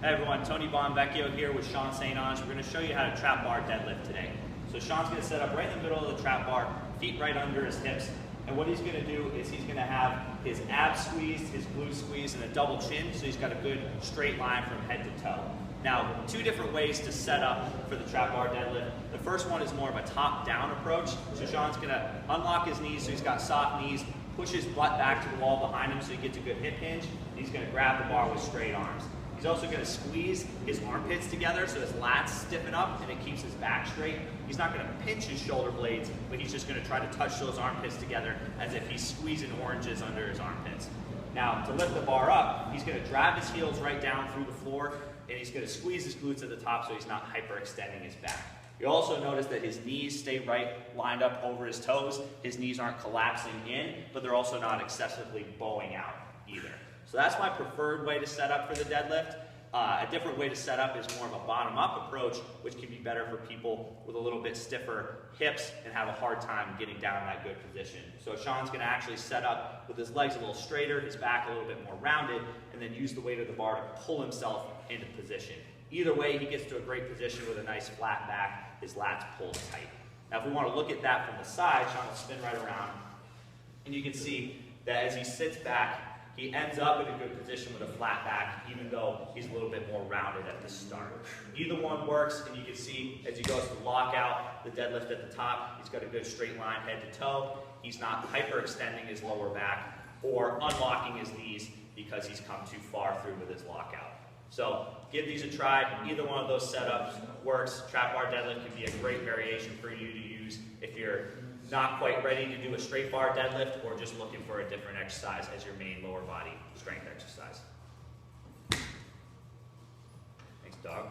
Hey everyone, Tony Bonvecchio here with Sean St. Ange. We're going to show you how to trap bar deadlift today. So Sean's going to set up right in the middle of the trap bar, feet right under his hips. And what he's going to do is he's going to have his abs squeezed, his glutes squeezed, and a double chin, so he's got a good straight line from head to toe. Now, two different ways to set up for the trap bar deadlift. The first one is more of a top-down approach. So Sean's going to unlock his knees so he's got soft knees, push his butt back to the wall behind him so he gets a good hip hinge, and he's going to grab the bar with straight arms. He's also going to squeeze his armpits together so his lats stiffen up and it keeps his back straight. He's not going to pinch his shoulder blades, but he's just going to try to touch those armpits together as if he's squeezing oranges under his armpits. Now, to lift the bar up, he's going to drive his heels right down through the floor, and he's going to squeeze his glutes at the top so he's not hyperextending his back. You'll also notice that his knees stay right lined up over his toes. His knees aren't collapsing in, but they're also not excessively bowing out either. So that's my preferred way to set up for the deadlift. A different way to set up is more of a bottom-up approach, which can be better for people with a little bit stiffer hips and have a hard time getting down in that good position. So Sean's going to actually set up with his legs a little straighter, his back a little bit more rounded, and then use the weight of the bar to pull himself into position. Either way, he gets to a great position with a nice flat back, his lats pulled tight. Now if we want to look at that from the side, Sean will spin right around, and you can see that as he sits back, he ends up in a good position with a flat back, even though he's a little bit more rounded at the start. Either one works, and you can see as he goes to lock out the deadlift at the top, he's got a good straight line head to toe. He's not hyperextending his lower back or unlocking his knees because he's come too far through with his lockout. So give these a try. Either one of those setups works. Trap bar deadlift can be a great variation for you to use if you're not quite ready to do a straight bar deadlift or just looking for a different exercise as your main lower body strength exercise. Thanks, dog.